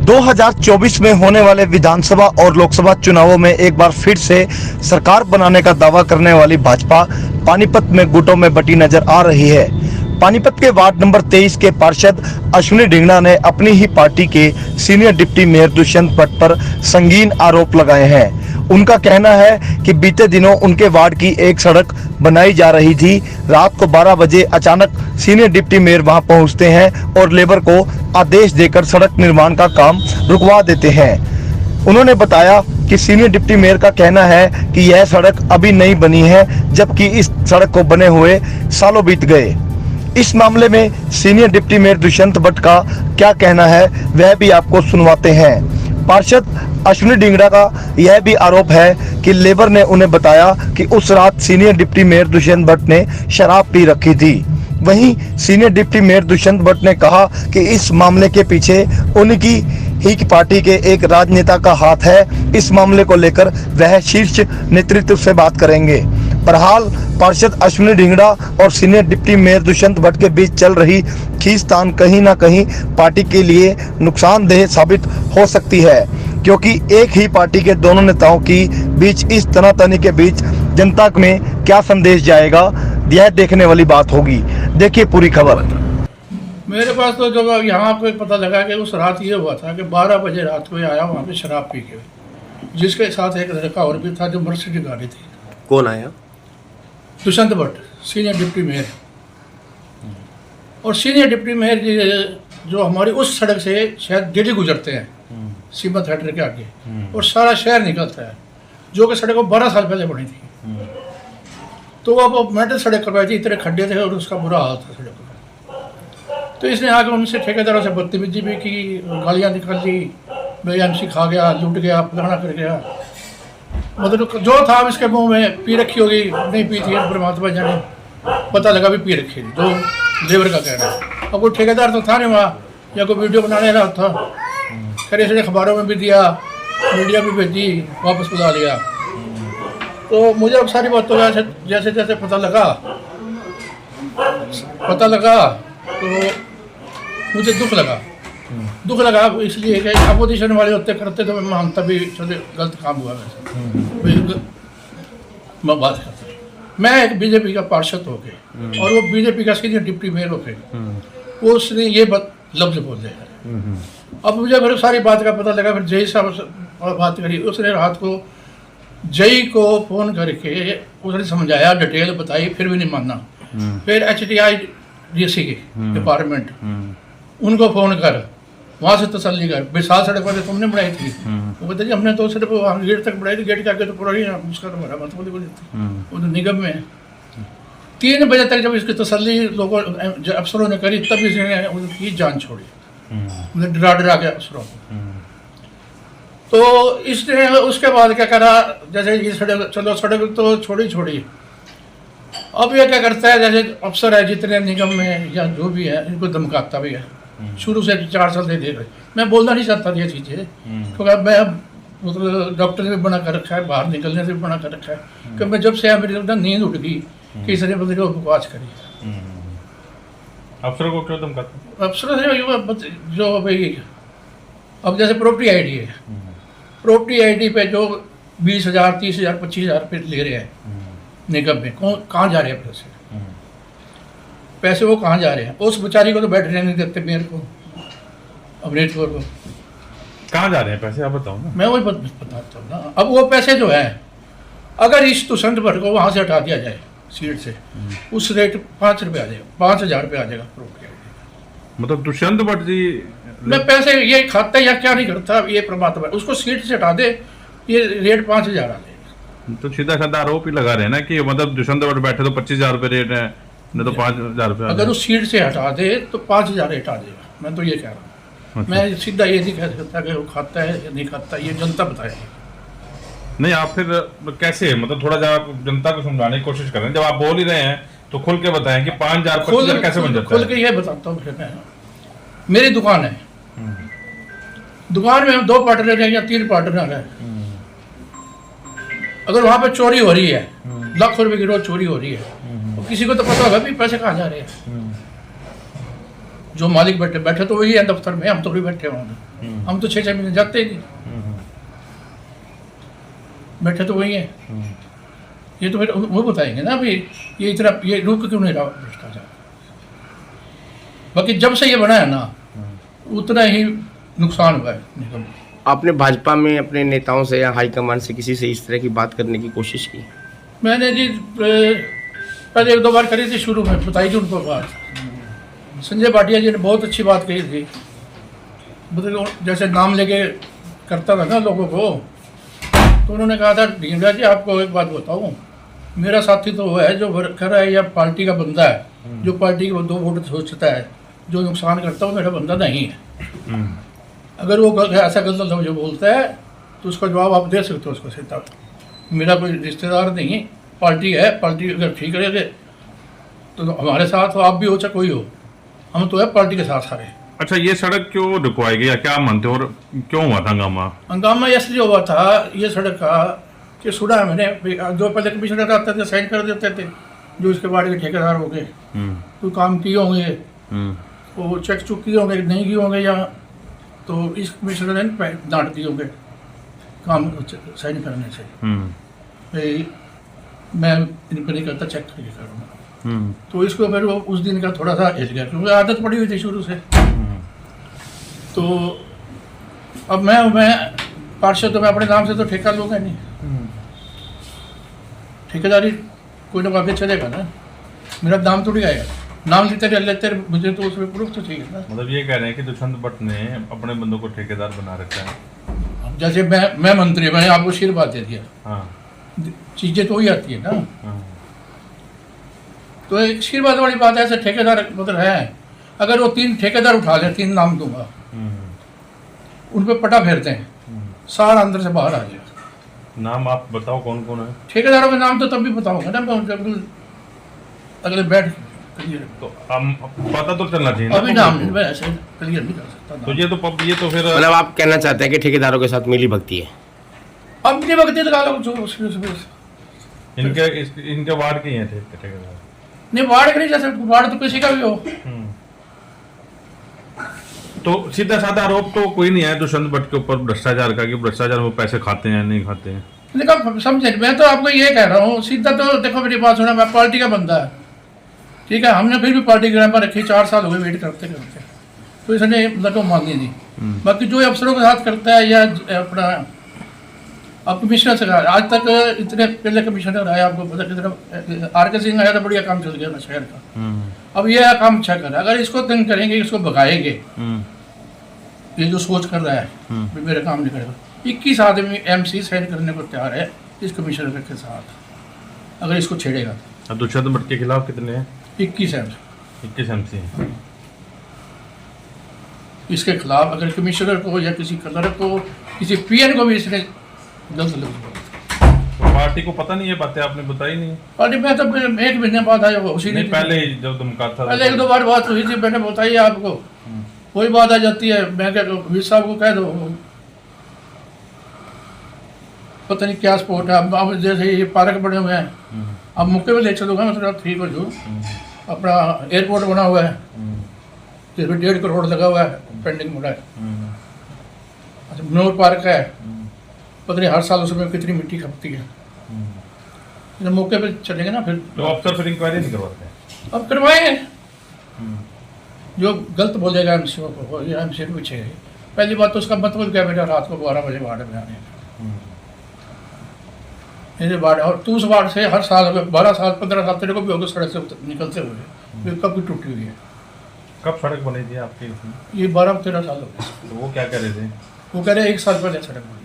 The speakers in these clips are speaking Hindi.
2024 में होने वाले विधानसभा और लोकसभा चुनावों में एक बार फिर से सरकार बनाने का दावा करने वाली भाजपा पानीपत में गुटों में बटी नजर आ रही है। पानीपत के वार्ड नंबर 23 के पार्षद अश्विनी ढींगड़ा ने अपनी ही पार्टी के senior deputy mayor Dushyant Bhatt पर संगीन आरोप लगाए हैं। उनका कहना है कि बीते दिनों उनके वार्ड की एक सड़क बनाई जा रही थी। रात को 12 बजे अचानक सीनियर डिप्टी मेयर वहां पहुंचते हैं और लेबर को आदेश देकर सड़क निर्माण का काम रुकवा देते हैं। उन्होंने बताया कि सीनियर डिप्टी मेयर का कहना है कि यह सड़क अभी नहीं बनी है, जबकि इस सड़क को बने हुए सालों बीत गए। इस मामले में senior deputy mayor Dushyant Bhatt का क्या कहना है वह भी आपको सुनवाते हैं। पार्षद अश्विनी ढींगड़ा का यह भी आरोप है कि लेबर ने उन्हें बताया कि उस रात senior deputy mayor Dushyant Bhatt ने शराब पी रखी थी। वहीं senior deputy mayor Dushyant Bhatt ने कहा कि इस मामले के पीछे उनकी ही पार्टी के एक राजनेता का हाथ है। इस मामले को लेकर वह शीर्ष नेतृत्व से बात करेंगे। बहरहाल पार्षद अश्विनी ढींगड़ा और senior deputy mayor Dushyant Bhatt के बीच चल रही खींचतान कहीं ना कहीं पार्टी के लिए नुकसानदेह साबित हो सकती है, क्योंकि एक ही पार्टी के दोनों नेताओं की बीच इस तनातनी के बीच जनता में क्या संदेश जाएगा, यह देखने वाली बात होगी। देखिए पूरी खबर। मेरे पास तो जब यहाँ पे पता लगा कि उस रात ये हुआ था कि 12 बजे रात को आया वहाँ पे शराब पी के, जिसके साथ एक लड़का और भी था जो मर्सिडीज गाड़ी थी। कौन आया? Dushyant Bhatt, senior deputy mayor. और सीनियर डिप्टी मेयर जी जो हमारी उस सड़क से शायद डेली गुजरते हैं सीमा थिएटर के आगे, और सारा शहर निकलता है, जो कि सड़क को 12 साल पहले बनी थी। तो वो मेटल सड़क करवाई थी, इतने खड्डे थे और उसका बुरा हाल था सड़क का। तो इसने आके उनसे ठेकेदारों से बदतमीजी भी की, गालियाँ निकाल दी, भाई एमसी खा गया, लूट गया, फलाना कर गया। मतलब जो था इसके मुंह में पी रखी होगी, नहीं पी थी परमात्मा जाने, पता लगा भी पी रखी थी, जो लेबर का कहना है। अब कोई ठेकेदार तो था नहीं वहाँ, या कोई वीडियो बनाने रहा था। खैर इसने अखबारों में भी दिया, मीडिया भी भेजी, वापस बुला लिया। तो मुझे अब सारी बातों का जैसे जैसे पता लगा तो मुझे दुख लगा इसलिए कि अपोजिशन वाले होते करते तो मैं मानता भी चलो गलत काम हुआ वैसे। मैं बात करता, मैं एक बीजेपी का पार्षद हो गए और वो बीजेपी का सीनियर डिप्टी मेयर हो गए, वो उसने ये लफ्ज बोले। अब मुझे फिर सारी बात का पता लगा, फिर जय साहब बात करी। उसने रात को जय को फ़ोन करके उसने समझाया, डिटेल बताई, फिर भी नहीं माना। फिर HDI की डिपार्टमेंट, उनको फ़ोन कर, वहाँ से तसल्ली कर, विशाल सड़क पर तुमने बढ़ाई थी। वो कहते जी हमने तो सिर्फ गेट तक बढ़ाई थी, गेट के आगे तो पुरानी उसका तो बड़ा मतलब वो तो निगम में 3 बजे तक जब इसकी तसल्ली लोगों अफसरों ने करी, तब इसने उनकी जान छोड़ी, मतलब डरा के अफसरों को। तो इसने उसके बाद क्या करा, जैसे ये सड़क, चलो सड़क तो छोड़ी, अब ये क्या करता है, जैसे अफसर है जितने निगम में या जो भी है, इनको धमकाता भी है। शुरू से 4 साल से देख रहे, मैं बोलना नहीं चाहता ये चीज़ें, क्योंकि मैं मतलब डॉक्टर ने भी बना कर रखा है, बाहर निकलने से भी बना कर रखा है कि मैं जब से मेरी नींद उठ गई कि इसने बंदे को बकवास करी। अफसरों को क्यों धमकाते? अफसरों से जो भाई, अब जैसे प्रॉपर्टी आईडी है, प्रॉपर्टी आईडी पे जो 20,000, 30,000, 25,000 रुपये ले रहे हैं निगम में, कहाँ जा रहे हैं पैसे वो कहाँ जा रहे हैं? उस बेचारी को तो बैठने नहीं देते, मेरे को, अमृत को। कहाँ जा रहे हैं पैसे, आप बताओ ना। मैं वही बताता हूँ ना। अब वो पैसे जो है, अगर इस दुष्यंत भट्ट को वहाँ से हटा दिया जाए सीट से, उस रेट 5 रुपये आ जाएगा, 5,000 रुपये आ जाएगा प्रॉपर्टी आईडी। मतलब दुष्यंत भट्ट जी मैं पैसे ये खाता या क्या नहीं करता, ये परमात्मा, उसको सीट से हटा दे, ये रेट 5,000 आ जाएगा। तो सीधा साधा आरोप ही लगा रहे हैं ना कि मतलब दुष्यंत भट्ट बैठे तो 25,000 रुपये रेट है, नहीं तो 5,000 रुपये। अगर उस सीट से हटा दे तो 5,000 रेट आ जाएगा। मैं तो ये कह रहा हूँ। मैं सीधा ये नहीं कह सकता कि वो खाता है या नहीं खाता, ये जनता बताएगी। नहीं आप फिर कैसे, मतलब थोड़ा जब आप जनता को समझाने की कोशिश कर रहे हैं, जब आप बोल ही रहे हैं तो खुल के बताएं कि 5,000 25,000 कैसे बन जाता है? खुल के ये बताता हूँ। फिर मैं, मेरी दुकान है, दुकान में 2 पार्टनर हैं या 3 पार्टनर हैं। अगर वहाँ पे चोरी हो रही है, लाखों रुपए की रोज चोरी हो रही है, तो किसी को तो पता होगा भी पैसे कहाँ जा रहे हैं। जो मालिक बैठे बैठे तो वही है दफ्तर में, हम तो भी बैठे होंगे, हम तो 6-6 महीने जाते ही नहीं, बैठे तो वही है। ये तो फिर वो बताएंगे ना भाई ये इतना ये रुक क्यों नहीं रहा भ्रष्टाचार। बाकी जब से ये बना है ना उतना ही नुकसान हुआ है निगम को। आपने भाजपा में अपने नेताओं से या हाईकमान से किसी से इस तरह की बात करने की कोशिश की? मैंने जी पहले 1-2 बार करी थी, शुरू में बताई थी उनको बात। संजय भाटिया जी ने बहुत अच्छी बात कही थी, मतलब जैसे नाम लेके करता था ना लोगों को, तो उन्होंने कहा था ढींगरा जी आपको एक बात बताऊं, मेरा साथी तो वो है जो वर्कर है या पार्टी का बंदा है, जो पार्टी के 2 वोट सोचता है, जो नुकसान करता है वो मेरा बंदा नहीं है। अगर वो ऐसा गलत लफ्ज़ जो बोलता है तो उसका जवाब आप दे सकते हो उसको सीधा, मेरा कोई रिश्तेदार नहीं, पार्टी है, पार्टी अगर ठीक रहेगी तो हमारे साथ हो, आप भी हो चाहे कोई हो, हम तो है पार्टी के साथ सारे। अच्छा, ये सड़क क्यों रुकवाई गई, क्या मानते हो, और क्यों हुआ था हंगामा? हंगामा इसलिए हुआ था ये सड़क का कि सुना है मैंने, जो पहले कमिश्नर आते थे साइन कर देते थे, जो इसके बारे के ठेकेदार हो गए, तो काम किए होंगे, वो चेक चुक किए होंगे, नहीं किए होंगे, या तो इस कमिश्नर ने डांट दिए होंगे काम साइन करने से, भाई मैं इन पर नहीं करता, चेक करके करूँगा। तो इसको फिर वो उस दिन का थोड़ा सा हिल गया, क्योंकि आदत पड़ी हुई थी शुरू से। तो अब मैं पार्षद तो मैं अपने नाम से तो ठेका लूँगा नहीं, ठेकेदारी कोई ना आगे चलेगा ना, मेरा दाम थोड़ी आएगा, नाम लेते मुझे तो उसमें प्रूफ तो चाहिए ना। मतलब ये कह रहे हैं कि दुष्यंत भट्ट ने अपने बंदों को ठेकेदार बना रखा है। अब जैसे मैं मंत्री, मैंने आपको आशीर्वाद दे दिया, हाँ, चीज़ें तो ही आती है ना। तो एक आशीर्वाद वाली बात है, ऐसे ठेकेदार मतलब है, अगर वो 3 ठेकेदार उठा लें, 3 नाम दूंगा, उन पर पटा फेरते हैं, सारा अंदर से बाहर आ जाएगा। नाम आप बताओ कौन कौन है? ठेकेदारों के नाम तो तब भी बताऊंगा ना मैं, जब अगले बैठ क्लियर, तो हम पता तो चलना चाहिए ना। अभी नाम नहीं, मैं ऐसे क्लियर नहीं कर सकता तो ये तो फिर मतलब आप कहना चाहते हैं कि ठेकेदारों के साथ मिली भगती है? अब नहीं वक्त लगा लो जो इनके वार्ड के ही हैं ठेकेदार? नहीं, वार्ड के नहीं, जैसे वार्ड तो किसी का भी हो। तो सीधा साधा आरोप तो कोई नहीं है दुष्यंत भट्ट के ऊपर भ्रष्टाचार का, कि भ्रष्टाचार में पैसे खाते हैं नहीं खाते हैं। देखो समझे, मैं तो आपको ये कह रहा हूँ सीधा, तो देखो मेरी बात सुना, मैं पार्टी का बंदा है, ठीक है, हमने फिर भी पार्टी ग्राम पर रखी, 4 साल हो गए वेट करते करते, तो इसने मतलब मांगी नहीं। बाकी जो अफसरों के साथ करता है या अपना अब कमिश्नर से आज तक इतने पहले कमिश्नर आया, आपको पता कितना, RK सिंह आया तो बढ़िया काम चल गया ना शहर का। अब ये काम अच्छा कर रहा है, अगर इसको तंग करेंगे, इसको भगाएंगे, ये जो सोच कर रहा है भी मेरा काम नहीं करेगा, 21 आदमी MC साइन करने को तैयार है इस कमिश्नर के साथ, अगर इसको छेड़ेगा। अब दुष्यंत भट्ट के खिलाफ कितने हैं? 21 MC हैं। इसके खिलाफ अगर कमिश्नर को या किसी क्लर्क को, किसी PN को भी इसने गलत लफ्ज़ बोला, तो पार्टी को पता नहीं है, बातें आपने बताई नहीं? पार्टी में तो 1 महीने बाद आया, उसी ने पहले ही जब तुम कहा था, पहले 1-2 बार बात हुई थी, मैंने बताई आपको, कोई बात आ जाती है, मैं क्या वीर साहब को कह दो, पता नहीं क्या स्पोर्ट है। अब जैसे ये पार्क बने हुए हैं, अब मौके पे ले चलूँगा मैं, थोड़ा ठीक हो जाऊँ, अपना एयरपोर्ट बना हुआ है जिसमें 1.5 करोड़ लगा हुआ है, पेंडिंग पड़ा है। अच्छा, मनोहर पार्क है, पता नहीं हर साल उसमें कितनी मिट्टी खपती है, मौके पे चलेंगे ना फिर। तो अफसर फिर इंक्वायरी नहीं करवाते? अब करवाएंगे, जो गलत बोलेगा MC को, ये MC के पीछे है। पहली बात तो उसका मतलब क्या बेटा रात को 12 बजे वार्ड में आने मेरे वार्ड, और तू उस वार्ड से हर साल 12 साल 15 साल तेरे को भी होगा सड़क से निकलते हुए, कब भी टूटी हुई है। कब सड़क बनी थी आपकी इसमें? ये 12-13 साल हो गए। तो वो क्या कह रहे थे? वो कह रहे 1 साल पहले सड़क बनी।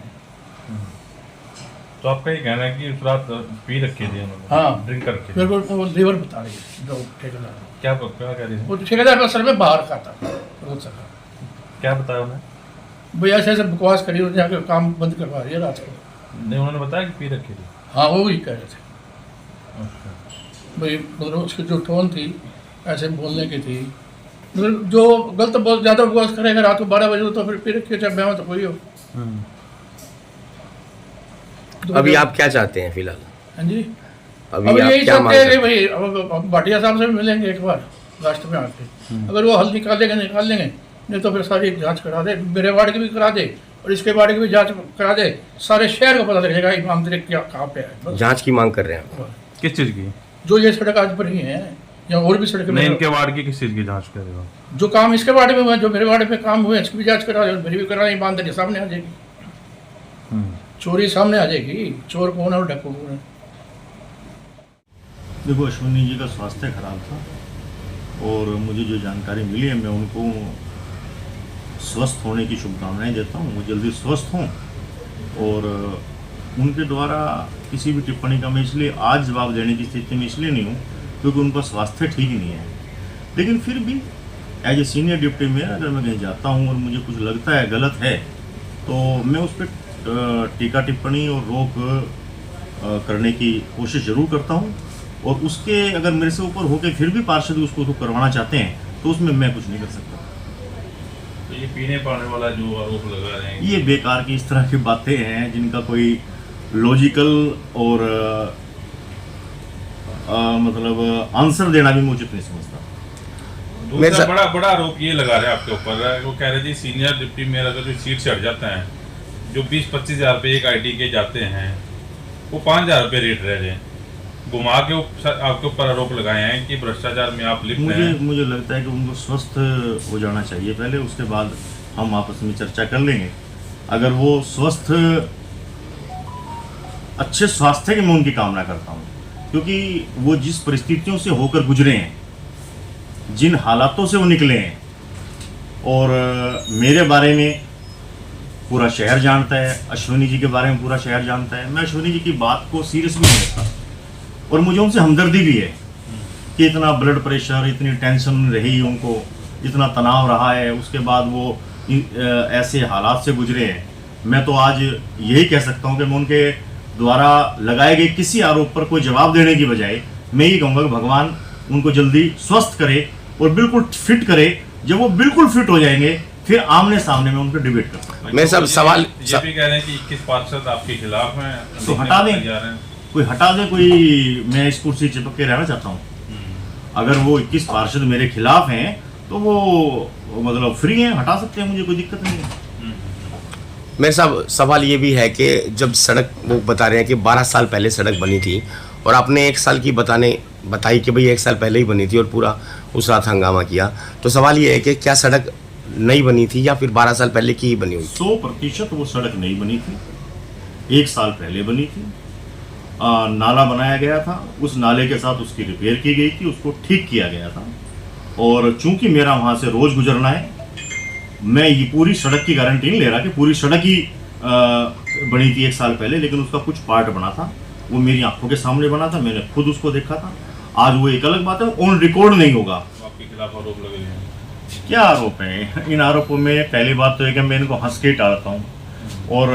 तो आपका ये कहना है कि उस रात पी रखी थी उन्होंने? हाँ, ड्रिंक करके। मेरे को वो लीवर बता रही है जो ठेकेदार, क्या कह रही थी? वो ठेकेदार असल में बाहर खाता रोज सका, क्या बताया उन्हें? भैया ऐसे ऐसे बकवास करी, उन्होंने जाकर काम बंद करवा दिया रात को। नहीं, उन्होंने बताया कि पी रखी थी? हाँ, वो भी कह रहे थे अच्छा। भाई, मतलब उसकी जो टोन थी ऐसे बोलने की थी, मतलब जो गलत बहुत ज़्यादा बकवास करेगा रात को 12 बजे तो फिर पी रखिए, चाहे मैं तो कोई हो। तो अभी आप क्या चाहते हैं फिलहाल? हाँ जी, अभी अब आप यही क्या मांग चाहते हैं कि सकते हैं? भाई अब भाटिया साहब से भी मिलेंगे एक बार, लास्ट में आके अगर वो हल निकाल लेंगे, नहीं तो फिर सारी जांच करा दे, मेरे वार्ड की भी करा दे और इसके वार्ड की भी जांच करा दे, सारे शहर को पता लग जाएगा ईमानदारी क्या कहाँ पे है। बस जांच की मांग कर रहे हैं आप? किस चीज की? जो ये सड़क आज बनी है या और भी सड़कें नहीं, इनके वार्ड की किस चीज की जांच करेगा? जो काम इसके वार्ड में हुआ, जो मेरे वार्ड में काम हुए, इसकी भी जांच करा दे और मेरी भी करा, ईमानदारी सामने आ जाएगी, चोरी सामने आ जाएगी, चोर कौन है और डाकू कौन है। देखो, अश्विनी जी का स्वास्थ्य खराब था और मुझे जो जानकारी मिली है मैं उनको स्वस्थ होने की शुभकामनाएं देता हूँ, वो जल्दी स्वस्थ हों। और उनके द्वारा किसी भी टिप्पणी का मैं इसलिए आज जवाब देने की स्थिति में इसलिए नहीं हूँ क्योंकि उनका स्वास्थ्य ठीक नहीं है। लेकिन फिर भी as a senior deputy mayor अगर मैं कहीं जाता हूँ और मुझे कुछ लगता है गलत है तो मैं उस पर टीका टिप्पणी और रोक करने की कोशिश ज़रूर करता हूँ। और उसके अगर मेरे से ऊपर होके फिर भी पार्षद उसको तो करवाना चाहते हैं तो उसमें मैं कुछ नहीं कर सकता। तो ये पीने पाने वाला जो आरोप लगा रहे हैं, ये बेकार की इस तरह की बातें हैं जिनका कोई लॉजिकल और मतलब आंसर देना भी मैं उचित नहीं समझता। दूसरा बड़ा आरोप ये लगा रहे हैं आपके ऊपर, वो कह रहे जी सीनियर डिप्टी मेयर अगर जो सीट से हट जाते हैं, जो 20-25 हज़ार रुपये एक IT के जाते हैं, वो 5 हज़ार रुपये रेट रह रहे हैं। घुमा के आपके ऊपर आरोप लगाए हैं कि भ्रष्टाचार में आप लिप्त हैं। मुझे लगता है कि उनको स्वस्थ हो जाना चाहिए पहले, उसके बाद हम आपस में चर्चा कर लेंगे। अगर वो स्वस्थ, अच्छे स्वास्थ्य की मैं उनकी कामना करता हूँ क्योंकि वो जिस परिस्थितियों से होकर गुजरे हैं, जिन हालातों से वो निकले हैं, और मेरे बारे में पूरा शहर जानता है, अश्विनी जी के बारे में पूरा शहर जानता है। मैं अश्विनी जी की बात को सीरियस भी नहीं लेता और मुझे उनसे हमदर्दी भी है कि इतना ब्लड प्रेशर, इतनी टेंशन रही उनको, इतना तनाव रहा है, उसके बाद वो ऐसे हालात से गुजरे हैं। मैं तो आज यही कह सकता हूँ कि मैं उनके द्वारा लगाए गए किसी आरोप पर कोई जवाब देने की बजाय मैं ये कहूँगा कि भगवान उनको जल्दी स्वस्थ करे और बिल्कुल फिट करे। जब वो बिल्कुल फिट हो जाएंगे फिर आमने सामने में उनको डिबेट कर सकते हैं। मैं सब सवाल ये भी कह रहे हैं कि 21 पार्षद आपके खिलाफ हैं, तो हटा दें, कोई हटा दे, कोई मैं इस कुर्सी चिपक के रहना चाहता हूँ। अगर वो 21 पार्षद मेरे खिलाफ हैं तो वो मतलब फ्री हैं, हटा सकते हैं, मुझे कोई दिक्कत नहीं है। मेरे साहब सवाल ये भी है कि जब सड़क, वो बता रहे हैं कि 12 साल पहले सड़क बनी थी और आपने 1 साल की बताई कि भाई 1 साल पहले ही बनी थी और पूरा उस रात हंगामा किया, तो सवाल ये है कि क्या सड़क नई बनी थी या फिर 12 साल पहले की ही बनी हुई? 100% वो सड़क नई बनी थी, 1 साल पहले बनी थी। नाला बनाया गया था, उस नाले के साथ उसकी रिपेयर की गई थी, उसको ठीक किया गया था। और चूंकि मेरा वहाँ से रोज़ गुजरना है, मैं ये पूरी सड़क की गारंटी नहीं ले रहा कि पूरी सड़क ही बनी थी 1 साल पहले, लेकिन उसका कुछ पार्ट बना था, वो मेरी आंखों के सामने बना था, मैंने खुद उसको देखा था। आज वो एक अलग बात है, ऑन रिकॉर्ड नहीं होगा। आपके खिलाफ आरोप लगे हैं, क्या आरोप है? इन आरोपों में पहली बात तो है कि मैं इनको हंस के टालता हूँ। और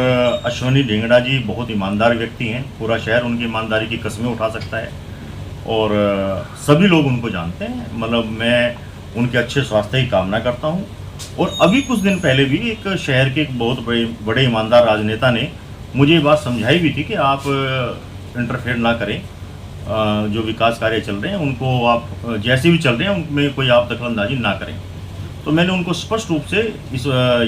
अश्विनी ढींगड़ा जी बहुत ईमानदार व्यक्ति हैं, पूरा शहर उनकी ईमानदारी की कस्में उठा सकता है और सभी लोग उनको जानते हैं। मतलब मैं उनके अच्छे स्वास्थ्य की कामना करता हूँ। और अभी कुछ दिन पहले भी एक शहर के एक बहुत बड़े ईमानदार राजनेता ने मुझे ये बात समझाई भी थी कि आप इंटरफेयर ना करें, जो विकास कार्य चल रहे हैं उनको आप जैसे भी चल रहे हैं उनमें कोई आप दखलंदाजी ना करें। तो मैंने उनको स्पष्ट रूप से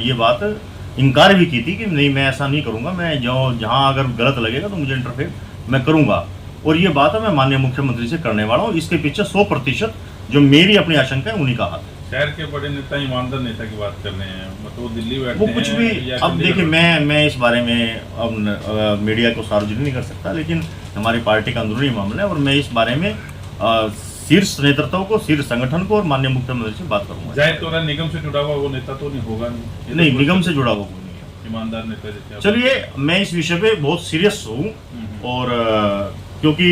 ये बात इनकार भी की थी कि नहीं, मैं ऐसा नहीं करूँगा, मैं जहाँ अगर गलत लगेगा तो मुझे इंटरफेयर मैं करूँगा। और ये बात है मैं माननीय मुख्यमंत्री से करने वाला हूँ। इसके पीछे 100% जो मेरी अपनी आशंका है उन्हीं का हाथ है। शहर के बड़े नेता, ईमानदार नेता की बात कर रहे हैं, मतलब वो दिल्ली बैठते वो कुछ भी, अब देखिए मैं इस बारे में अब मीडिया को सार्वजनिक नहीं कर सकता, लेकिन हमारी पार्टी का अंदरूनी मामला है और मैं इस बारे में शीर्ष नेतृत्व को, शीर्ष संगठन को और माननीय मुख्यमंत्री से बात करूंगा। जाहिर तौर पर निगम से जुड़ा हुआ वो नेता तो नहीं होगा, नहीं निगम से जुड़ा हुआ कोई नहीं है, ईमानदार नेता जैसे। चलिए, मैं इस विषय पे बहुत सीरियस हूँ और क्योंकि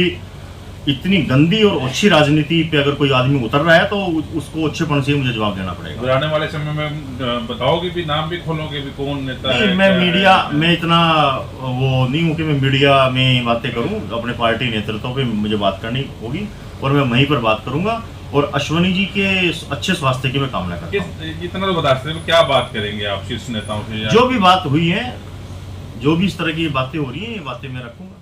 इतनी गंदी और अच्छी राजनीति पे अगर कोई आदमी उतर रहा है तो उसको अच्छेपन से मुझे जवाब देना पड़ेगा। आने वाले समय में बताओगे भी, नाम भी खोलोगे भी कौन नेता है? मैं मीडिया में इतना वो नहीं हूँ कि मैं मीडिया में बातें करूँ, अपने पार्टी नेतृत्व पे मुझे बात करनी होगी और मैं वहीं पर बात करूंगा। और अश्विनी जी के अच्छे स्वास्थ्य की मैं कामना करता हूँ। इतना तो बता सकते हैं, क्या बात करेंगे आप शीर्ष नेताओं से? जो भी बात हुई है, जो भी इस तरह की बातें हो रही हैं, ये बातें मैं रखूंगा।